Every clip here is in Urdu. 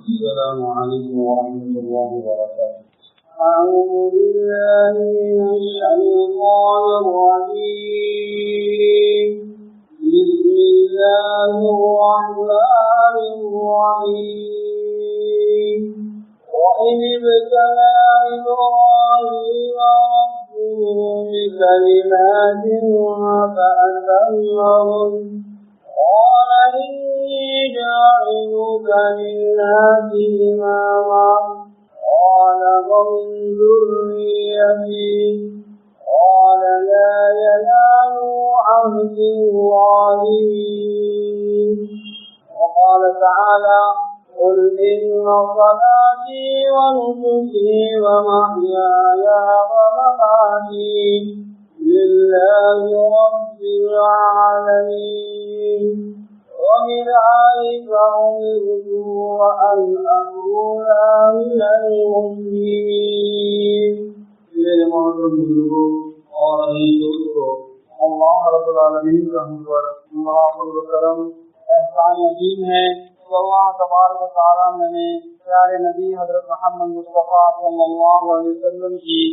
السلام عليكم ورحمة الله وبركاته. أعوذ بالله من الشيطان الرجيم. بسم الله الرحمن الرحيم. وإذ ابتلى إبراهيم ربه بكلمات فأتمهن قال إني جاعلك للناس إماما قال ومن ذريتي قال لا ينال عهد الظالمين. وقال تعالى قل إن صلاتي ونسكي ومحياي ومماتي لله رب العالمين وبذلك أمرت وأنا أكون من المسلمين. میرے محترم بزرگوں اور عزیز دوستوں، اللہ رب العالمین کا ہم پر فضل و کرم احسان عظیم ہے کہ اللہ تبارک و تعالیٰ نے پیارے نبی حضرت محمد مصطفیٰ صلی اللہ علیہ وسلم کی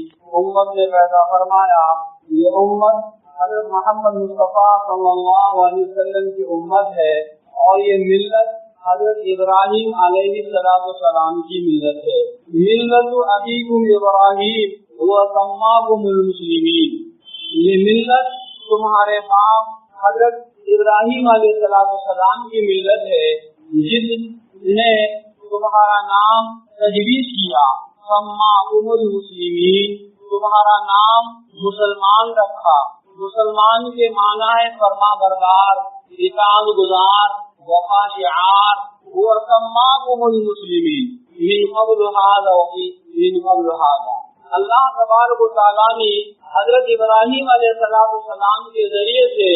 امت سے پیدا فرمایا. یہ امت حضرت محمد مصطفیٰ صلی اللہ علیہ وسلم کی امت ہے اور یہ ملت حضرت ابراہیم علیہ السلام کی ملت ہے. ملت ابیکم ابراہیم وسماکم المسلمین. یہ ملت تمہارے باپ حضرت ابراہیم علیہ السلام کی ملت ہے جس نے تمہارا نام تجویز کیا. سماکم المسلمین، تمہارا نام مسلمان رکھا. مسلمان کے معنی ہے فرما بردار، اطاعت گزار، وفا شعار. وسماکم المسلمین من قبل هذا ومن قبل هذا. اللہ تبارک و تعالیٰ نے حضرت ابراہیم علیہ السلام کے ذریعے سے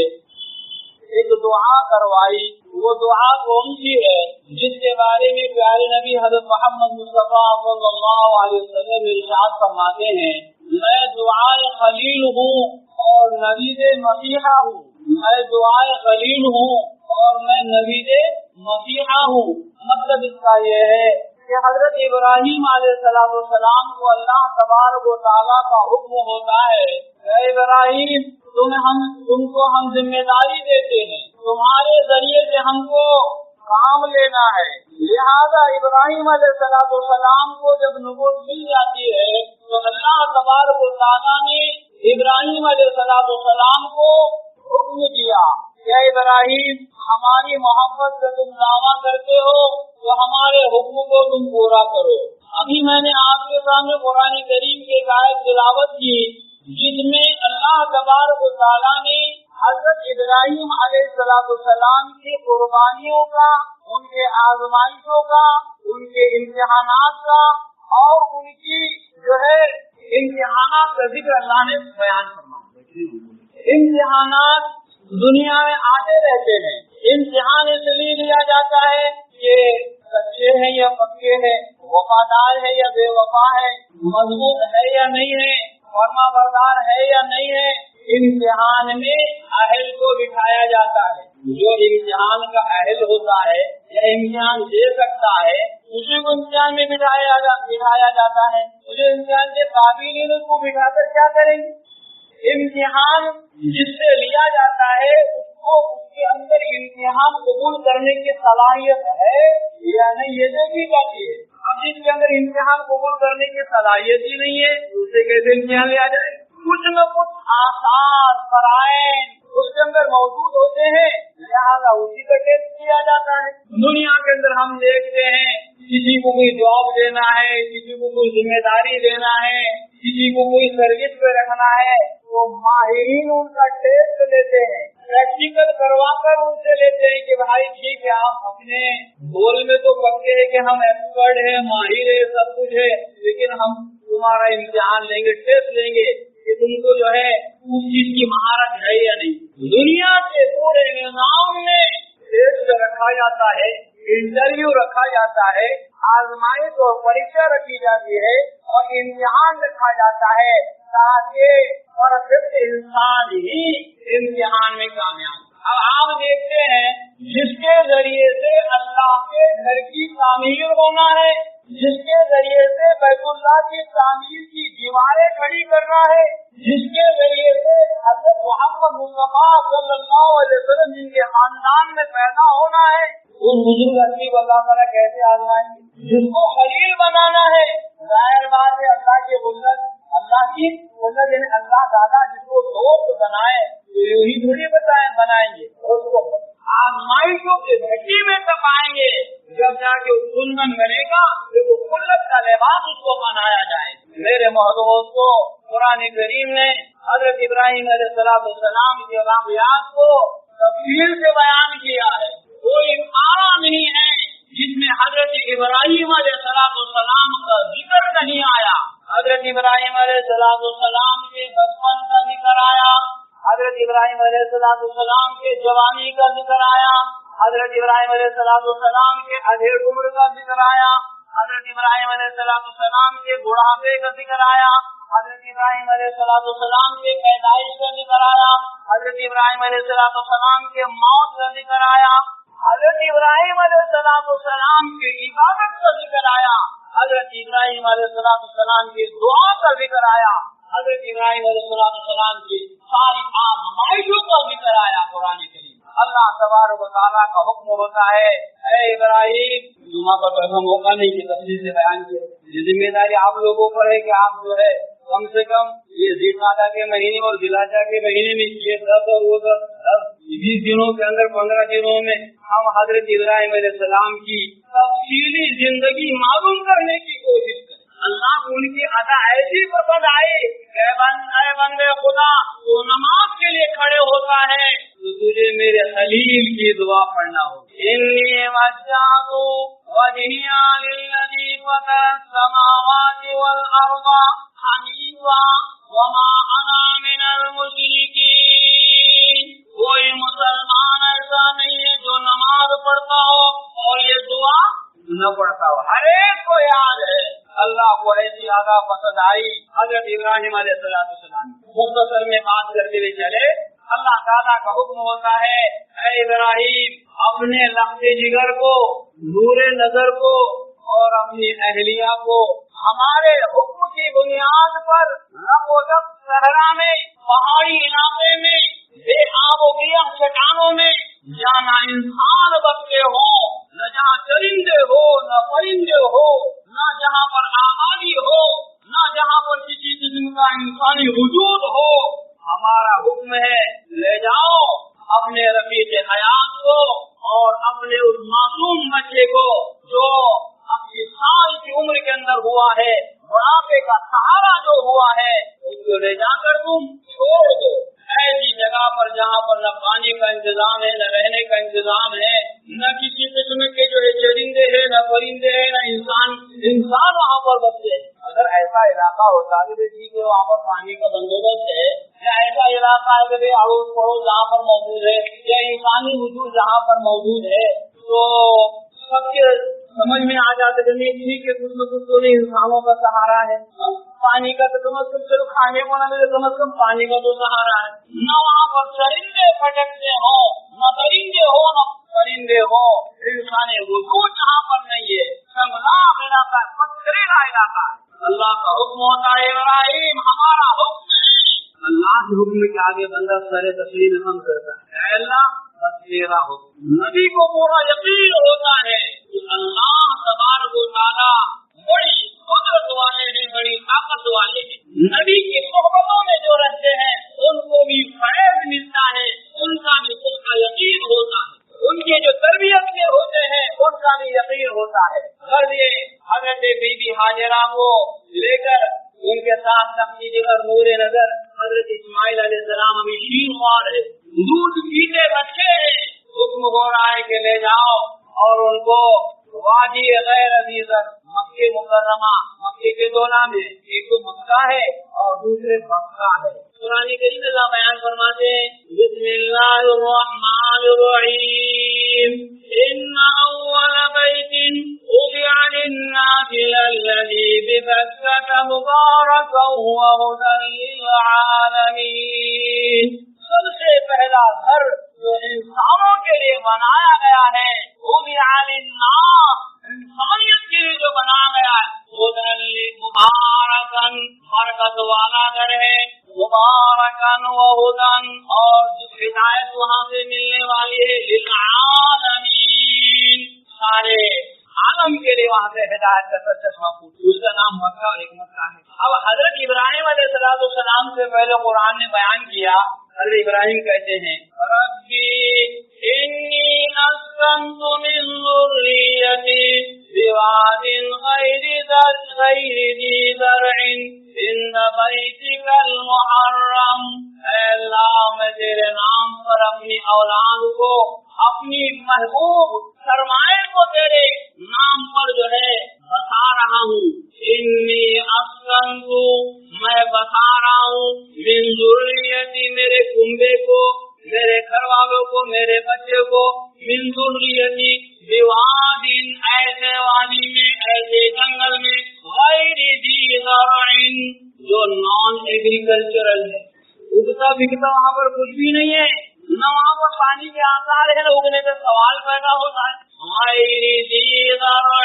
ایک دعا کروائی. وہ دعا کون سی ہے جس کے بارے میں پیارے نبی حضرت محمد مصطفیٰ صلی اللہ علیہ وسلم ارشاد فرماتے ہیں، میں دعائے خلیل ہوں اور نبی مسیحا ہوں. میں دعائے خلیل ہوں اور میں نبی مسیحا ہوں. مطلب اس کا یہ ہے کہ حضرت ابراہیم علیہ السلام کو اللہ تبارک و تعالیٰ کا حکم ہوتا ہے کہ ابراہیم تم کو ہم ذمہ داری دیتے ہیں، تمہارے ذریعے سے ہم کو کام لینا ہے. لہذا ابراہیم علیہ السلام کو جب نبوت مل جاتی ہے تو اللہ تبارک و تعالیٰ نے ابراہیم علیہ السلام کو حکم دیا کہ ابراہیم ہماری محبت سے تم دعویٰ کرتے ہو تو ہمارے حکم کو تم پورا کرو. ابھی میں نے آپ کے سامنے قرآن کریم کی ایک آیت تلاوت کی جس میں اللہ تبارک و تعالیٰ نے حضرت ابراہیم علیہ السلام کی قربانیوں کا، ان کے آزمائشوں کا، ان کے امتحانات کا اور ان کی امتحانات کا ذکر اللہ نے بیان فرمایا. امتحانات دنیا میں آتے رہتے ہیں. امتحان اس لیے لیا جاتا ہے کہ سچے ہیں یا پکے ہیں، وفادار ہے یا بے وفا ہے، مضبوط ہے یا نہیں ہے، فرما بردار ہے یا نہیں ہے. امتحان میں اہل کو بٹھایا جاتا ہے. جو امتحان کا اہل ہوتا ہے یا امتحان دے سکتا ہے اسی کو امتحان میں بٹھایا جاتا ہے. جو امتحان کے قابل کو بٹھا کر کیا کریں گے؟ امتحان جس سے لیا جاتا ہے اس کو اس کے اندر امتحان قبول کرنے کی صلاحیت ہے یا نہیں یہ دیکھی جاتی ہے. اب جس کے اندر امتحان قبول کرنے کی صلاحیت ہی نہیں ہے اسے کیسے امتحان لیا جائے؟ کچھ نہ کچھ آثار فرائض اس کے اندر موجود ہوتے ہیں، لہٰذا اسی کا ٹیسٹ کیا جاتا ہے. دنیا کے اندر ہم دیکھتے ہیں کسی کو کوئی جاب دینا ہے، کسی کو کوئی ذمہ داری دینا ہے، کسی کو کوئی سروس پہ رکھنا ہے تو ماہرین ان کا ٹیسٹ لیتے ہیں، پریکٹیکل کروا کر ان سے لیتے ہیں کہ بھائی ٹھیک ہے آپ اپنے بول میں تو پکے ہیں کہ ہم ایکسپرٹ ہیں، ماہر ہے، سب کچھ ہے، لیکن ہم تمہارا امتحان لیں گے، ٹیسٹ لیں گے کہ تم کو جو ہے اس چیز کی مہارت ہے یا نہیں. دنیا کے پورے نظام میں ٹیسٹ رکھا جاتا ہے، انٹرویو رکھا جاتا ہے، آزمائش اور پریکشا رکھی جاتی ہے اور امتحان رکھا جاتا ہے تاکہ پرفیکٹ انسان ہی امتحان میں کامیاب. اب آپ دیکھتے ہیں جس کے ذریعے سے اللہ کے گھر کی تعمیر ہونا ہے، جس کے ذریعے سے بیت اللہ کی تعمیر کی دیواریں کھڑی کرنا ہے، جس کے ذریعے سے حضرت محمد مصطفیٰ صلی اللہ علیہ وسلم جن کے خاندان میں پیدا ہونا ہے، اس بزرگ آدمی کو اللہ تعالیٰ کیسے آزمائیں گے؟ جس کو خلیل بنانا ہے، ظاہر بات ہے اللہ کی غلت، اللہ کی غلت یعنی اللہ تعالیٰ جس کو دوست بنائے تو یوں ہی تھوڑی بنائیں گے، اس کو آزمائشوں کے بھٹی میں تپائیں گے، جب جا کے دلہن بنے گا جب وہ خلت کا لباس اس کو بنایا جائے۔ میرے محترم کو قرآن کریم نے حضرت ابراہیم علیہ السلام کے واقعات کو تفصیل سے بیان کیا ہے۔ کوئی پارا نہیں ہے جس میں حضرت ابراہیم علیہ السلام کا ذکر نہیں آیا۔ حضرت ابراہیم علیہ السلام کے بچپن کا ذکر آیا، حضرت ابراہیم علیہ السلام کے جوانی کا ذکر آیا، حضرت ابراہیم علیہ السلام کے ادھیڑ عمر کا ذکر آیا، حضرت ابراہیم علیہ السلام کے بڑھاپے کا ذکر آیا، حضرت ابراہیم علیہ السلام کے پیدائش کا ذکر آیا، حضرت ابراہیم علیہ السلام کے موت کا ذکر آیا، حضرت ابراہیم علیہ السلام کی عبادت کا ذکر آیا، حضرت ابراہیم علیہ السلام کی دعا کا ذکر آیا، حضرت ابراہیم علیہ السلام کی ساری آزمائشوں کا ذکر آیا قرآن کریم۔ اللہ تبارک و تعالیٰ کا حکم ہوتا ہے، اے ابراہیم، جمعہ کا تو ایسا موقع نہیں کہ تفصیل سے بیان کیا، یہ ذمہ داری آپ لوگوں پر ہے کہ آپ جو ہے کم سے کم یہ ذی القعدہ کے مہینے اور ذی الحجہ کے مہینے میں یہ 10 اور وہ 20 دنوں کے اندر 15 دنوں میں ہم حضرت ابراہیم علیہ السلام کی تفصیلی زندگی معلوم کرنے کی کوشش کریں۔ اللہ کو ان کی ادا ایسی پسند آئی کہ اے بندے خدا تو نماز کے لیے کھڑے ہوتا ہے تو تجھے میرے خلیل کی دعا پڑھنا ہو۔ انی وجہت وجہی للذی فطر السماوات والارض حنیفا وما انا من المشرکین۔ کوئی مسلمان ایسا نہیں ہے جو نماز پڑھتا ہو اور یہ دعا نہ پڑھتا ہو۔ ہر ایک کو یاد ہے اللہ کو ایسی ادا پسند آئی حضرت ابراہیم علیہ السلام۔ مختصر میں بات کرتے ہوئے چلے، اللہ تعالیٰ کا حکم ہوتا ہے، اے ابراہیم اپنے لخت جگر کو، نور نظر کو اور اپنی اہلیہ کو ہمارے حکم کی بنیاد پر رب صحرا میں، پہاڑی علاقے میں، بے آب و گیاہ چٹانوں میں جہاں انسان بستے ہوں، نہ جہاں چرندے ہو نہ پرندے ہو، نہ جہاں پر آبادی ہو، نہ جہاں پر کسی قسم کا انسانی وجود ہو، ہمارا حکم ہے لے جاؤ اپنے رفیق حیات کو اور اپنے اس معصوم بچے کو جو 80 سال کی عمر کے اندر ہوا ہے، بڑھاپے کا سہارا جو ہوا ہے، اس کو لے جا کر تم چھوڑ دو ایسی جگہ پر جہاں پر نہ پانی کا انتظام ہے، نہ رہنے کا انتظام ہے، نہ کسی قسم کے جو ہے چرندے ہیں، نہ پرندے ہیں، نہ انسان وہاں پر بستے ہیں۔ اگر ایسا علاقہ ہوتا کہ ٹھیک ہے وہاں پر پانی کا بندوبست ہے، یا ایسا علاقہ ہے کہ اڑوس پڑوس جہاں پر موجود ہے، یا انسانی وجود جہاں پر موجود ہے، تو سب کے سمجھ میں آ جاتے کہ نہیں ٹھیک ہے کچھ نہ کچھ تو انسانوں کا سہارا ہے، پانی کا تو کم از کم چلو کھانے کو نہ ملے، کم از کم پانی کا تو سہارا ہے، نہ وہاں پر چرندے پھٹکتے ہوں، نہ درندے ہو نہ پرندے ہو، انسانی وجود جہاں پر نہیں ہے، سنگلاخ علاقہ ہے، پتھریلا علاقہ ہے۔ اللہ کا حکم ہوتا ہے ابراہیم ہمارا حکم ہے، اللہ کے حکم کے آگے بندہ سر تسلیم ہم کرتا ہے، اے اللہ بس تیرا حکم۔ نبی کو پورا یقین ہوتا ہے کہ اللہ تبارک و تعالیٰ بڑی قدرت والے ہیں، بڑی طاقت والے ہیں۔ نبی کی صحبتوں میں جو رہتے ہیں ان کو بھی فیض ملتا ہے، ان کا بھی خود کا یقین ہوتا ہے، ان کے جو تربیت کے ہوتے ہیں ان کا بھی یقین ہوتا ہے۔ غرض یہ حضرت بی بی ہاجرہ کو لے کر ان کے ساتھ نقشی جگر نور نظر حضرت اسماعیل علیہ السلام ابھی شیر خوار ہے، دودھ پیتے بچے ہیں، حکم ہو رہا ہے کہ لے جاؤ اور ان کو وادی غیر عزیز مکہ مکرمہ، مکے کے دو نام ہیں، ایک تو مکہ ہے اور دوسرے مکہ ہے۔ قرآن کریم اللہ بیان فرماتے ہیں بسم اللہ الرحمن الرحیم ان اول بیت وضع للناس الذی ببکۃ مبارکا وہدی للعالمین۔ سب سے پہلا گھر جو انسانوں کے لیے بنایا گیا ہے، وہ بھی انسانیت کے لیے جو بنایا گیا ہے، مبارکن برکت والا گھر ہے، مبارکن و ہدن اور ہدایت وہاں سے ملنے والی ہے، للعالمین سارے عالم کے لیے وہاں سے ہدایت کا چشمہ پھوٹ، اس کا نام مکہ اور ایک مکہ ہے۔ اب حضرت ابراہیم علیہ السلام سے پہلے قرآن نے بیان کیا، حضرت ابراہیم کہتے ہیں ربی انی اسکنت من ذریتی بواد غیر ذی زرع عند بیتک المحرم، اے اللہ میں تیرے نام پر اپنی اولاد کو، اپنی محبوب سرمائے کو تیرے نام پر جو ہے بتا رہا ہوں، انی اسکنت میں بتا رہا ہوں، من ذریتی میرے کنبے کو، میرے گھر والوں کو، میرے بچے کو، من ذریتی بواد ایسے وادی میں، ایسے جنگل میں، غیر ذی زرع جو نان ایگریکلچرل ہے، اگتا بکتا وہاں پر کچھ بھی نہیں ہے، نہ وہاں پر پانی کے آثار ہے، اگنے کا سوال پیدا ہوتا ہے، غیر ذی زرع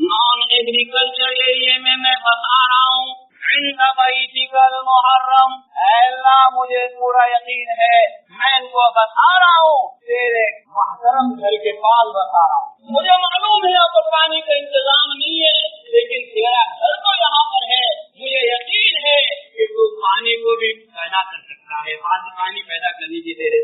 نان ایگریکلچر ایریا میں بتا رہا ہوں، عند بیتک المحرم، اے اللہ مجھے پورا یقین ہے، میں ان کو بتا رہا ہوں تیرے محترم گھر کے پاس بتا رہا ہوں، مجھے معلوم ہے اب پانی کا انتظام نہیں ہے، لیکن تیرا گھر تو یہاں پر ہے، مجھے یقین ہے کہ تو پانی کو بھی پیدا کر سکتا ہے، پانی پیدا کرنے کی تیرے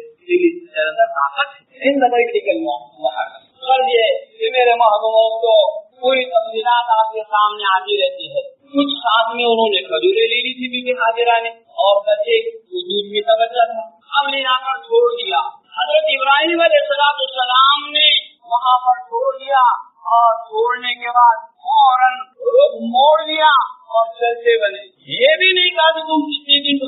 طاقت ہے، عند بیتک المحرم۔ غرض یہ کہ میرے محبوبوں کو پوری تفصیلات آپ کے سامنے آتی رہتی ہے، کچھ ساتھ میں انہوں نے کھجورے لے لی تھی بی بی ہاجرہ نے، اور بچے کو دودھ بھی توجہ تھا، اب لے جا کر چھوڑ دیا، حضرت ابراہیم علیہ السلام نے وہاں پر چھوڑ دیا، اور چھوڑنے کے بعد فوراً رخ موڑ لیا اور چلتے بنے، یہ بھی نہیں کہا کہ تم کتنے دن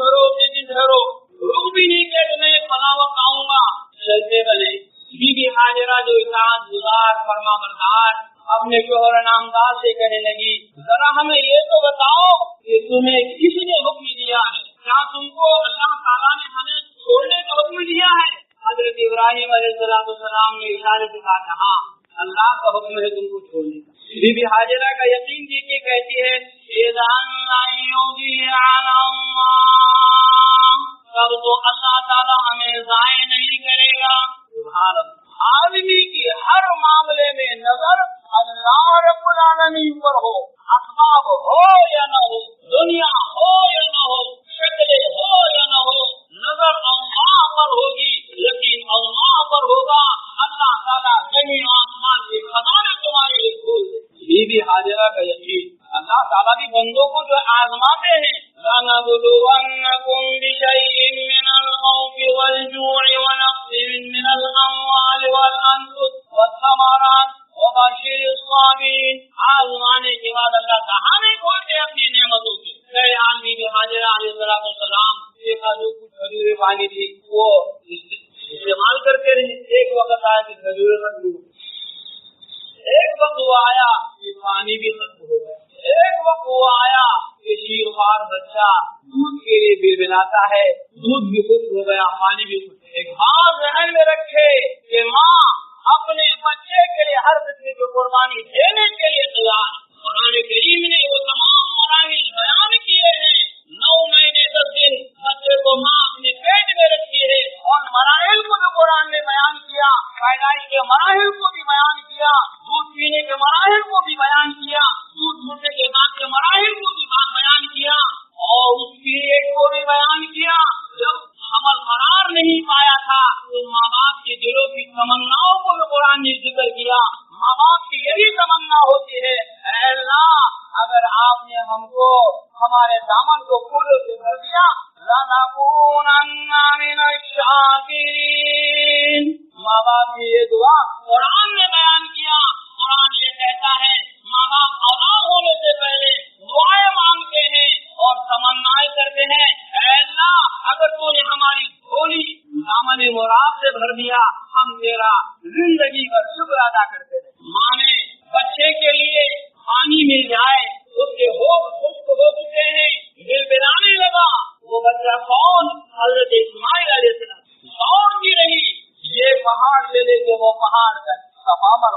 ٹھہرو، رخ بھی نہیں کہ میں فلاں وقت آؤں گا، چلتے بنے۔ بی بی ہاجرہ جو اطاعت گزار فرما بردار اپنے شوہر نامدار سے کہنے لگی، ذرا ہمیں یہ تو بتاؤ کہ تمہیں کس نے حکم دیا ہے، کیا تم کو اللہ تعالیٰ نے ہمیں چھوڑنے کا حکم دیا ہے؟ حضرت ابراہیم علیہ السلام نے اشارے سے کہا ہاں اللہ کا حکم ہے تم کو چھوڑنے کا۔ بی بی ہاجرہ کا یقین دیکھ کے کہتی ہے تب تو اللہ تعالیٰ ہمیں ضائع نہیں کرے گا۔ سبحان اللہ، آدمی کی ہر معاملے میں نظر اللہ رب العالمین پر ہو، اسباب ہو یا نہ ہو، دنیا ہو یا نہ ہو، شکلیں ہو یا نہ ہو، نظر اللہ پر ہوگی، یقین اللہ پر ہوگا، اللہ تعالیٰ زمین آسمان کے خزانے تمہارے لیے کھول دے۔ بی بی ہاجرہ کا یقین، اللہ تعالیٰ بھی بندوں کو جو آزماتے ہیں، لَنَبْلُوَنَّكُمْ بِشَيْءٍ مِّنَ الْخَوْفِ وَالْجُوعِ وَنَقْصٍ مِّنَ الْأَمْوَالِ وَالْأَنفُسِ وَالثَّمَرَاتِ وَبَشِّرِ الصَّابِرِينَ۔ آزمانے کے بعد اللہ کہاں نہیں کھولتے اپنی نعمتوں سے۔ بی بی ہاجرہ علیہ السلام دیکھا جو کچھ کھجورے پانی تھی وہ استعمال کرتے رہے، ایک وقت آیا کہ کھجورے ختم ہو، ایک وقت وہ آیا کہ پانی بھی ختم ہو گیا، ایک وقت وہ آیا کہ شیروار بچہ دودھ کے لیے بلبلاتا ہے، دودھ بھی خشک ہو گیا، پانی بھی خشک۔ ایک بات ذہن میں رکھے کہ ماں اپنے بچے کے لیے ہر قسم کی قربانی دینے کے لیے تیار ہے۔ قرآن کریم نے وہ تمام مراحل بیان کیے ہیں، 9 مہینے 10 دن بچے کو ماں اپنے پیٹ میں رکھی ہے، اور مراحل کو جو قرآن نے بیان کیا، پیدائش کے مراحل کو بھی بیان کیا، دودھ پینے کے مراحل کو بھی بیان کیا، دودھ چھوٹنے کے بعد کے مراحل کو بھی بیان کیا، اور اس پیریڈ کو بھی بیان کیا جب حمل قرار نہیں پایا تھا، تو ماں باپ کے دلوں کی تمناؤں کو بھی قرآن نے ذکر کیا۔ ماں باپ کی یہی تمنا ہوتی ہے، اے اللہ اگر آپ نے ہم کو ہمارے دامن کو پھولوں سے بھر دیا، لَنَكُونَنَّ مِنَ الشَّاكِرِينَ۔ ماں باپ کی یہ دعا قرآن نے بیان کیا۔ قرآن یہ کہتا ہے ماں باپ اولاد ہونے سے پہلے دعائیں مانگتے ہیں اور تمنائیں کرتے ہیں، اے اللہ اگر تو نے ہماری جھولی دامن مراد سے بھر دیا، ہم تیرا زندگی پر شکر ادا کرتے ہیں۔ ماں نے بچے کے لیے پانی مل جائے، اس کے ہوش خشک ہو چکے ہیں، دل بلانے لگا، وہ بچہ کون؟ حضرت اسماعیل علیہ السلام۔ دوڑتی رہی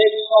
100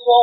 100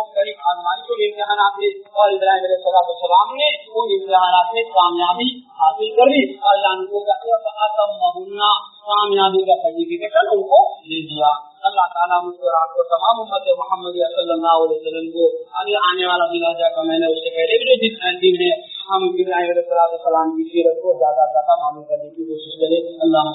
مختلف آزمائشوں کے امتحانات تھے اور ابراہیم علیہ السلام نے ان امتحانات میں کامیابی حاصل کر لی اور اللہ نے کو کامیابی کا سرٹیفکیٹ ان کو دے دیا. اللہ تعالیٰ مجھ کو آپ کو تمام امت محمد صلی اللہ علیہ وسلم کو آنے والا دن آ جا کر میں نے اس سے پہلے بھی جو دن ہے ہم ابراہیم علیہ السلام کی سیرت کو زیادہ معلوم کرنے کی کوشش کریں. اللہ